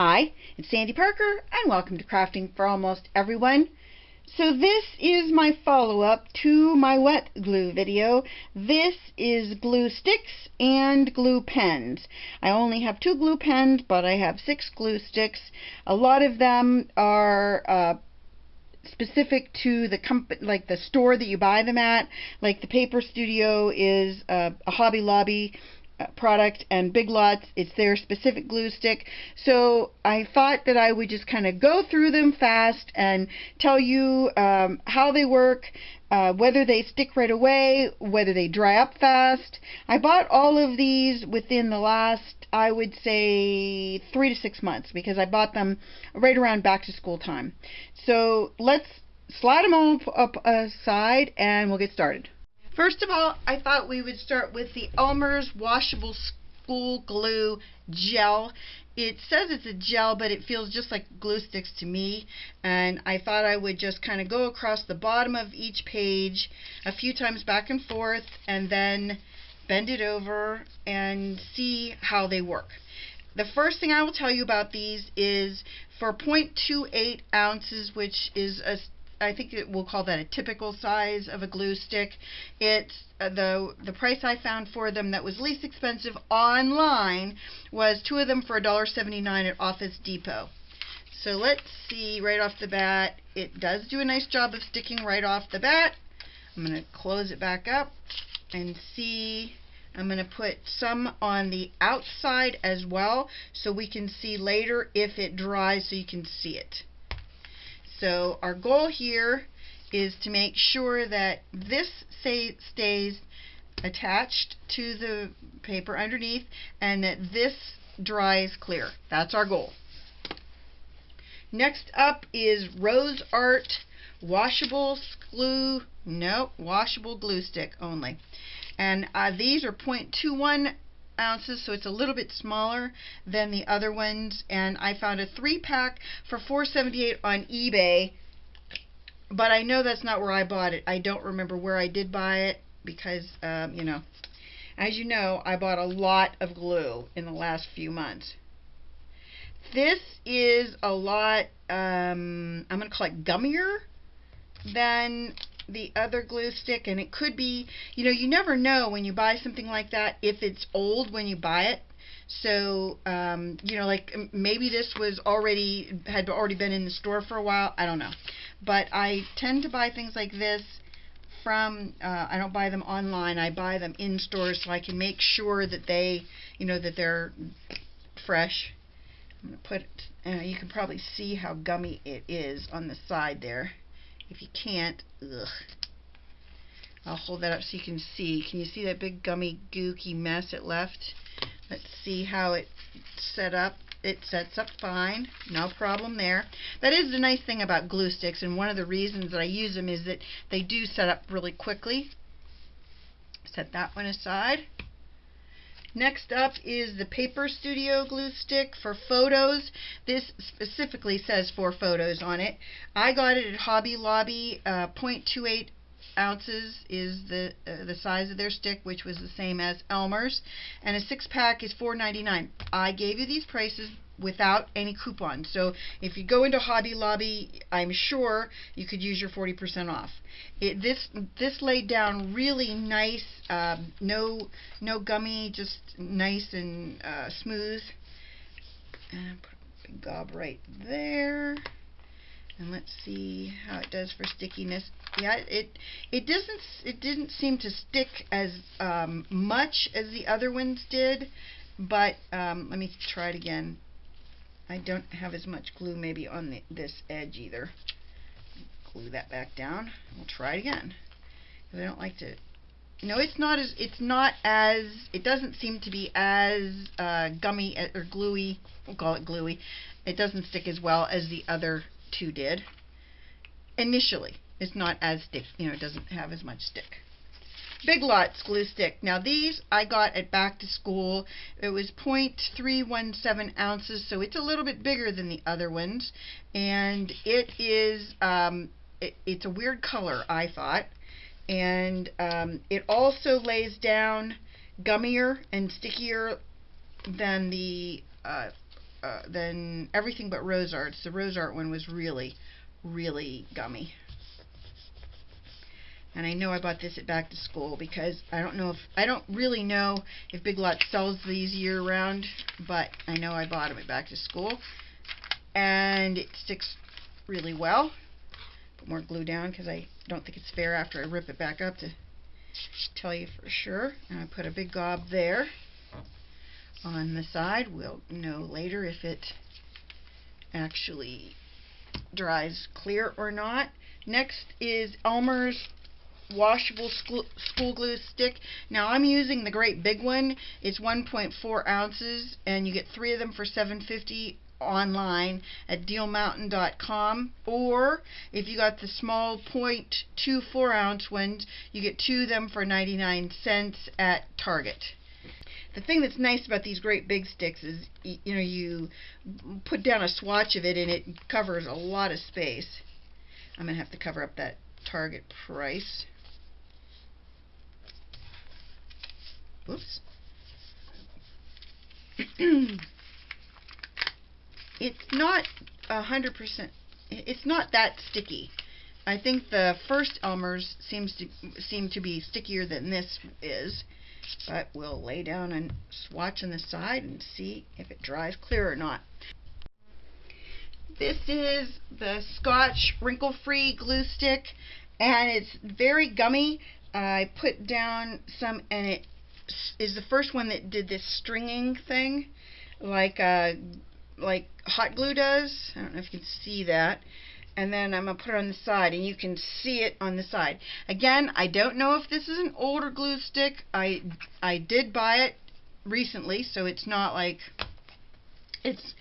Hi, it's Sandy Parker, and welcome to Crafting for Almost Everyone. So this is my follow-up to my wet glue video. This is glue sticks and glue pens. I only have 2 glue pens, but I have 6 glue sticks. A lot of them are specific to the company, like the store that you buy them at. Like the Paper Studio is a Hobby Lobby product, and Big Lots, it's their specific glue stick. So I thought that I would just kind of go through them fast and tell you how they work, whether they stick right away, whether they dry up fast. I bought all of these within the last, I would say, 3 to 6 months, because I bought them right around back to school time. So let's slide them all up aside and we'll get started. First of all, I thought we would start with the Elmer's Washable School Glue Gel. It says it's a gel, but it feels just like glue sticks to me. And I thought I would just kind of go across the bottom of each page a few times back and forth, and then bend it over and see how they work. The first thing I will tell you about these is for 0.28 ounces, which is I think we'll call that a typical size of a glue stick. It's the price I found for them that was least expensive online was 2 of them for $1.79 at Office Depot. So let's see right off the bat. It does do a nice job of sticking right off the bat. I'm going to close it back up and see. I'm going to put some on the outside as well so we can see later if it dries, so you can see it. So our goal here is to make sure that this stays attached to the paper underneath and that this dries clear. That's our goal. Next up is RoseArt Washable Glue Stick only. And these are 0.21 ounces, so it's a little bit smaller than the other ones, and I found a 3-pack for $4.78 on eBay, but I know that's not where I bought it. I don't remember where I did buy it because you know, as you know, I bought a lot of glue in the last few months. This is a lot I'm going to call it gummier than the other glue stick, and it could be, you know, you never know when you buy something like that if it's old when you buy it. So you know, like maybe this was had already been in the store for a while. I don't know, but I tend to buy things like this from I don't buy them online. I buy them in stores so I can make sure that they, you know, that they're fresh. I'm gonna put you can probably see how gummy it is on the side there. If you can't, I'll hold that up so you can see. Can you see that big gummy gooky mess it left? Let's see how it set up. It sets up fine, no problem there. That is the nice thing about glue sticks, and one of the reasons that I use them is that they do set up really quickly. Set that one aside. Next up is the Paper Studio glue stick for photos. This specifically says for photos on it. I got it at Hobby Lobby. 0.28 ounces is the size of their stick, which was the same as Elmer's, and a 6-pack is $4.99. I gave you these prices without any coupons, so if you go into Hobby Lobby, I'm sure you could use your 40% off. This laid down really nice, no gummy, just nice and smooth. And put a big gob right there. And let's see how it does for stickiness. Yeah, it didn't seem to stick as much as the other ones did, but let me try it again. I don't have as much glue maybe on this edge either. Glue that back down. We'll try it again. Because I don't like to. No, it doesn't seem to be as gummy or gluey. We'll call it gluey. It doesn't stick as well as the other 2 did. Initially, it's not as stick. You know, it doesn't have as much stick. Big Lots glue stick. Now these I got at back to school. It was 0.317 ounces, so it's a little bit bigger than the other ones, and it is it's a weird color, I thought, and it also lays down gummier and stickier than the than everything but RoseArt's. The RoseArt one was really, really gummy. And I know I bought this at back to school because I don't really know if Big Lots sells these year round, but I know I bought them at back to school. And it sticks really well. Put more glue down because I don't think it's fair after I rip it back up to tell you for sure. And I put a big gob there on the side. We'll know later if it actually dries clear or not. Next is Elmer's washable school glue stick. Now I'm using the great big one. It's 1.4 ounces and you get 3 of them for $7.50 online at dealmountain.com, or if you got the small 0.24 ounce ones, you get 2 of them for 99 cents at Target. The thing that's nice about these great big sticks is, you know, you put down a swatch of it and it covers a lot of space. I'm going to have to cover up that Target price. Whoops. It's not 100%. It's not that sticky. I think the first Elmer's seem to be stickier than this is. But we'll lay down a swatch on the side and see if it dries clear or not. This is the Scotch wrinkle-free glue stick, and it's very gummy. I put down some, and it is the first one that did this stringing thing, like hot glue does. I don't know if you can see that. And then I'm going to put it on the side, and you can see it on the side. Again, I don't know if this is an older glue stick. I did buy it recently, so it's not like it's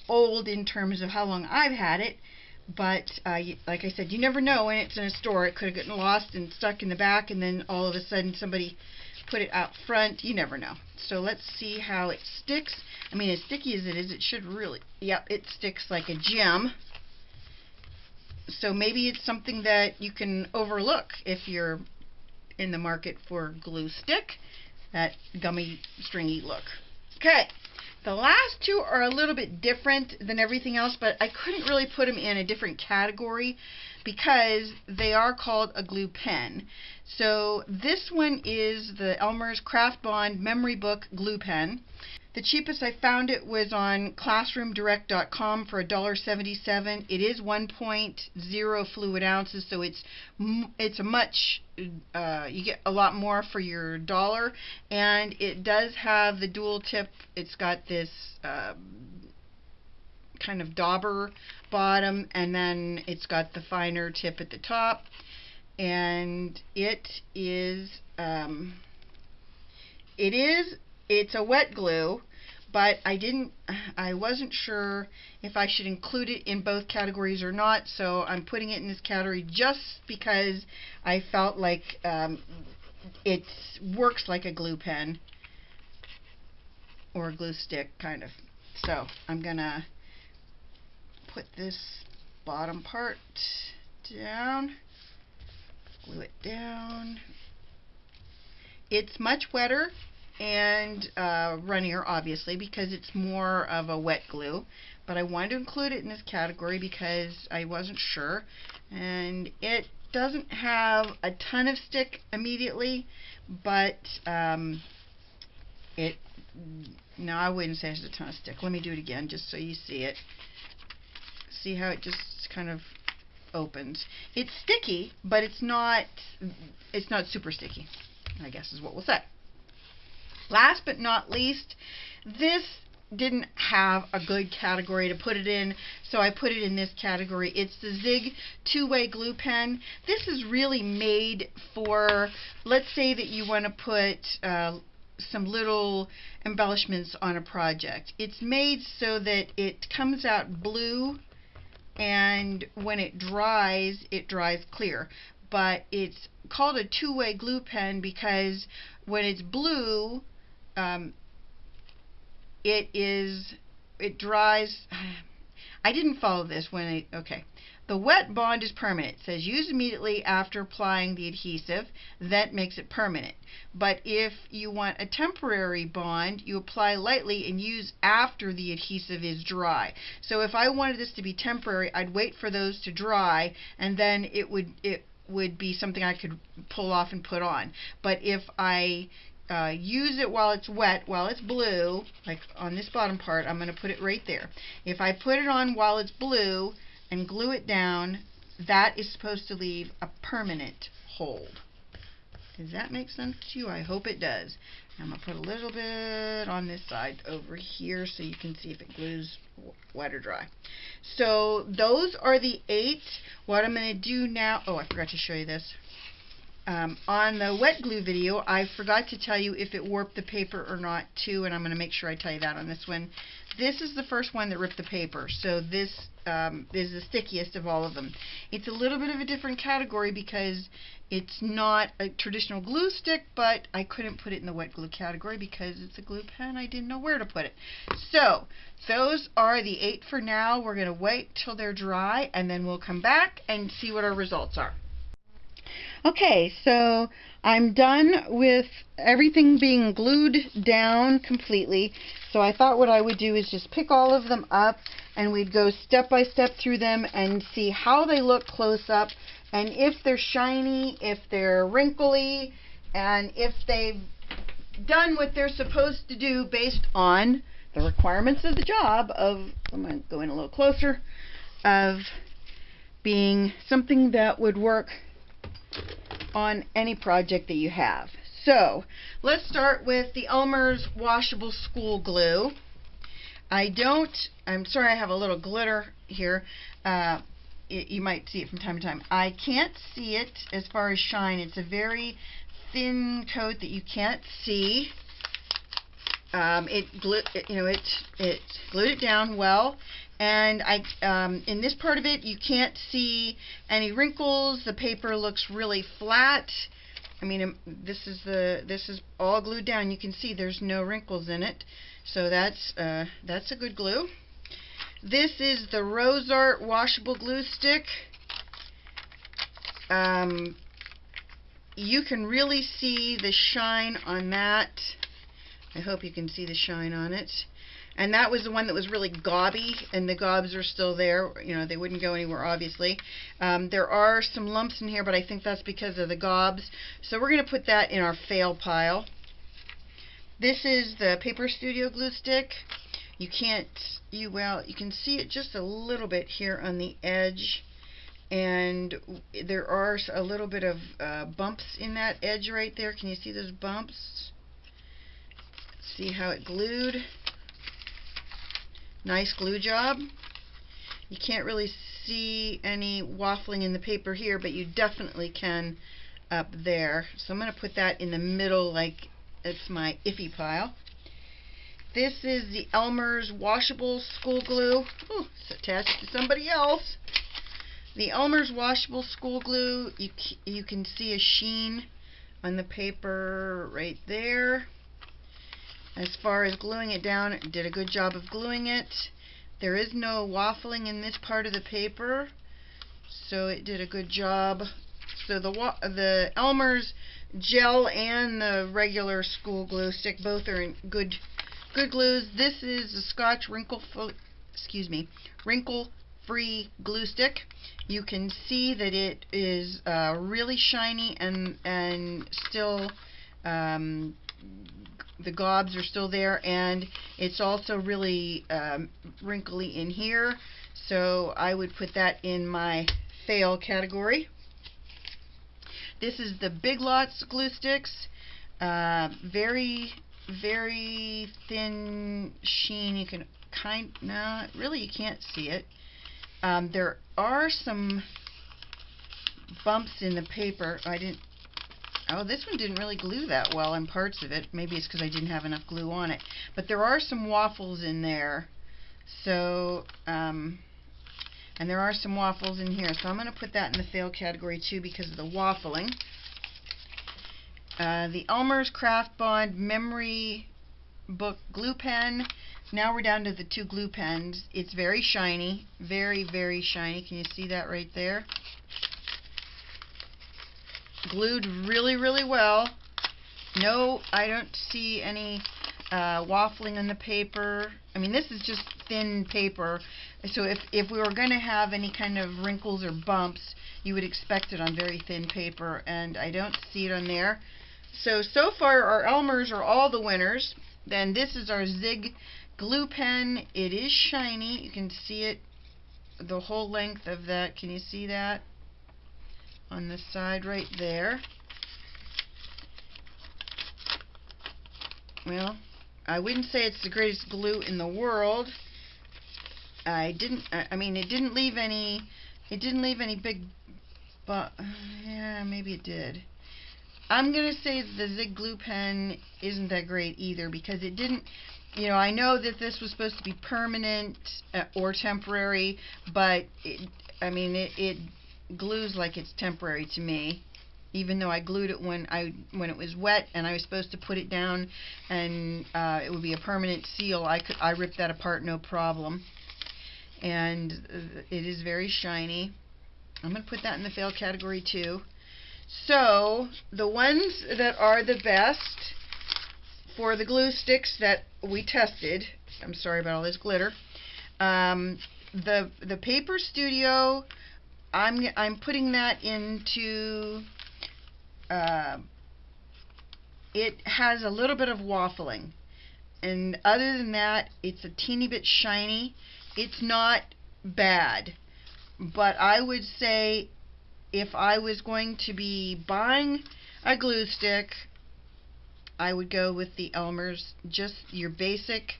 old in terms of how long I've had it. But like I said, you never know when it's in a store. It could have gotten lost and stuck in the back, and then all of a sudden somebody put it out front. You never know. So let's see how it sticks. I mean, as sticky as it is, it should really, yep, it sticks like a gem. So maybe it's something that you can overlook if you're in the market for glue stick, that gummy, stringy look. Okay, the last two are a little bit different than everything else, but I couldn't really put them in a different category because they are called a glue pen. So this one is the Elmer's Craft Bond Memory Book Glue Pen. The cheapest I found it was on classroomdirect.com for $1.77. It is 1.0 fluid ounces, so it's a much, you get a lot more for your dollar, and it does have the dual tip. It's got this kind of dauber bottom, and then it's got the finer tip at the top, and it's a wet glue, but I wasn't sure if I should include it in both categories or not, so I'm putting it in this category just because I felt like it works like a glue pen or a glue stick, kind of. So I'm gonna put this bottom part down, glue it down. It's much wetter and runnier, obviously, because it's more of a wet glue, but I wanted to include it in this category because I wasn't sure. And it doesn't have a ton of stick immediately, but no, I wouldn't say it has a ton of stick. Let me do it again just so you see it. See how it just kind of opens. It's sticky, but it's not super sticky, I guess is what we'll say. Last but not least, this didn't have a good category to put it in, so I put it in this category. It's the Zig two-way glue pen. This is really made for, let's say that you want to put some little embellishments on a project. It's made so that it comes out blue, and when it dries clear. But it's called a two-way glue pen because when it's blue, it dries. I didn't follow this when okay. The wet bond is permanent. It says use immediately after applying the adhesive. That makes it permanent. But if you want a temporary bond, you apply lightly and use after the adhesive is dry. So if I wanted this to be temporary, I'd wait for those to dry, and then it would be something I could pull off and put on. But if I use it while it's wet, while it's blue, like on this bottom part, I'm going to put it right there. If I put it on while it's blue and glue it down, that is supposed to leave a permanent hold. Does that make sense to you? I hope it does. I'm going to put a little bit on this side over here so you can see if it glues wet or dry. So those are the 8. What I'm going to do now, oh, I forgot to show you this. On the wet glue video, I forgot to tell you if it warped the paper or not too, and I'm going to make sure I tell you that on this one. This is the first one that ripped the paper, so this is the stickiest of all of them. It's a little bit of a different category because it's not a traditional glue stick, but I couldn't put it in the wet glue category because it's a glue pen. I didn't know where to put it. So those are the 8 for now. We're going to wait till they're dry, and then we'll come back and see what our results are. Okay, so I'm done with everything being glued down completely. So I thought what I would do is just pick all of them up, and we'd go step by step through them and see how they look close up, and if they're shiny, if they're wrinkly, and if they've done what they're supposed to do based on the requirements of the job of, I'm going to go in a little closer, of being something that would work on any project that you have. So let's start with the Elmer's washable school glue. I'm sorry I have a little glitter here. You might see it from time to time. I can't see it as far as shine. It's a very thin coat that you can't see. It glued it down well. And in this part of it, you can't see any wrinkles. The paper looks really flat. I mean, this is all glued down. You can see there's no wrinkles in it, so that's a good glue. This is the RoseArt Washable Glue Stick. You can really see the shine on that. I hope you can see the shine on it. And that was the one that was really gobby, and the gobs are still there. You know, they wouldn't go anywhere, obviously. There are some lumps in here, but I think that's because of the gobs. So we're going to put that in our fail pile. This is the Paper Studio glue stick. You can see it just a little bit here on the edge, and there are a little bit of bumps in that edge right there. Can you see those bumps? See how it glued? Nice glue job. You can't really see any waffling in the paper here, but you definitely can up there. So I'm going to put that in the middle like it's my iffy pile. This is the Elmer's washable school glue. Ooh, it's attached to somebody else. The Elmer's washable school glue, you can see a sheen on the paper right there. As far as gluing it down, it did a good job of gluing it. There is no waffling in this part of the paper, so it did a good job. So the Elmer's gel and the regular school glue stick both are in good glues. This is the Scotch wrinkle-free glue stick. You can see that it is really shiny and still the gobs are still there, and it's also really wrinkly in here, so I would put that in my fail category. This is the Big Lots glue sticks. Very, very thin sheen. You can really you can't see it. There are some bumps in the paper. Oh, this one didn't really glue that well in parts of it. Maybe it's because I didn't have enough glue on it. But there are some waffles in there. So, and there are some waffles in here. So I'm going to put that in the fail category too because of the waffling. The Elmer's Craft Bond Memory Book Glue Pen. now we're down to the 2 glue pens. It's very shiny, very, very shiny. Can you see that right there? Glued really, really well. No, I don't see any waffling on the paper. I mean, this is just thin paper, so if we were going to have any kind of wrinkles or bumps, you would expect it on very thin paper, and I don't see it on there. So far our Elmers are all the winners. Then this is our Zig glue pen. It is shiny. You can see it the whole length of that. Can you see that? On the side right there. Well, I wouldn't say it's the greatest glue in the world. I mean, it didn't leave any big, but yeah, maybe it did. I'm gonna say the Zig glue pen isn't that great either, because it didn't, you know, I know that this was supposed to be permanent or temporary, but it glues like it's temporary to me, even though I glued it when it was wet and I was supposed to put it down and it would be a permanent seal. I ripped that apart no problem, and it is very shiny. I'm going to put that in the fail category too. So the ones that are the best for the glue sticks that we tested, I'm sorry about all this glitter, the Paper Studio, I'm putting that into, it has a little bit of waffling, and other than that, it's a teeny bit shiny. It's not bad, but I would say if I was going to be buying a glue stick, I would go with the Elmer's, just your basic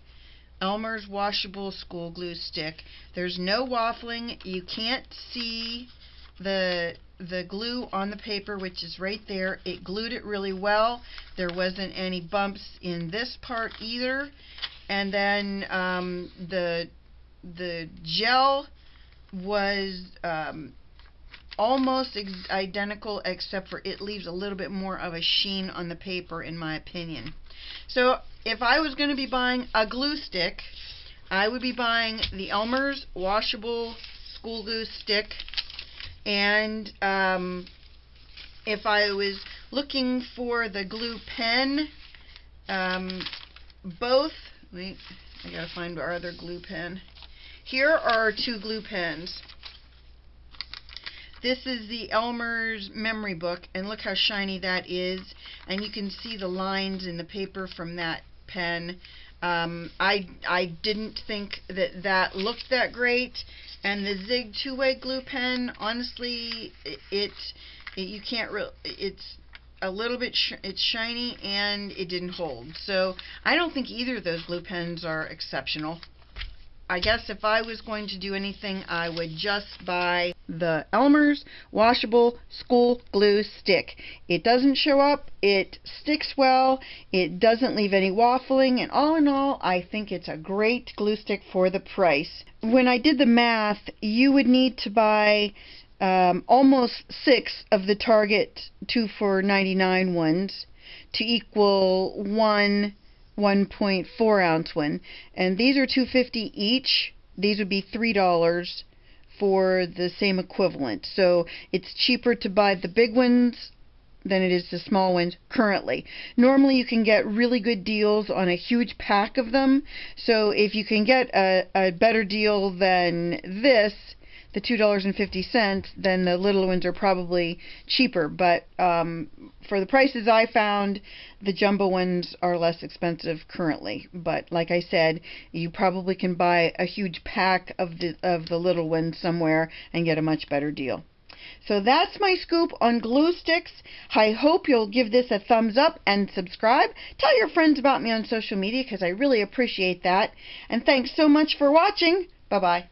Elmer's washable school glue stick. There's no waffling. You can't see the glue on the paper, which is right there. It glued it really well. There wasn't any bumps in this part either. And then the gel was almost identical, except for it leaves a little bit more of a sheen on the paper, in my opinion. So if I was going to be buying a glue stick, I would be buying the Elmer's washable school glue stick. And if I was looking for the glue pen, both, wait, I gotta find our other glue pen. Here are our 2 glue pens. This is the Elmer's memory book, and look how shiny that is, and you can see the lines in the paper from that pen. I didn't think that looked that great, and the Zig 2-way glue pen, honestly, you can't really, it's a little bit it's shiny and it didn't hold. So I don't think either of those glue pens are exceptional. I guess if I was going to do anything, I would just buy the Elmer's washable school glue stick. It doesn't show up, it sticks well, it doesn't leave any waffling, and all in all, I think it's a great glue stick for the price. When I did the math, you would need to buy almost 6 of the Target 2 for $99 ones to equal one 1.4 ounce one, and these are $2.50 each. These would be $3 for the same equivalent, so it's cheaper to buy the big ones than it is the small ones currently. Normally you can get really good deals on a huge pack of them, so if you can get a better deal than this, the $2.50, then the little ones are probably cheaper, but for the prices I found, the jumbo ones are less expensive currently. But like I said, you probably can buy a huge pack of the little ones somewhere and get a much better deal. So that's my scoop on glue sticks. I hope you'll give this a thumbs up and subscribe. Tell your friends about me on social media, because I really appreciate that. And thanks so much for watching. Bye-bye.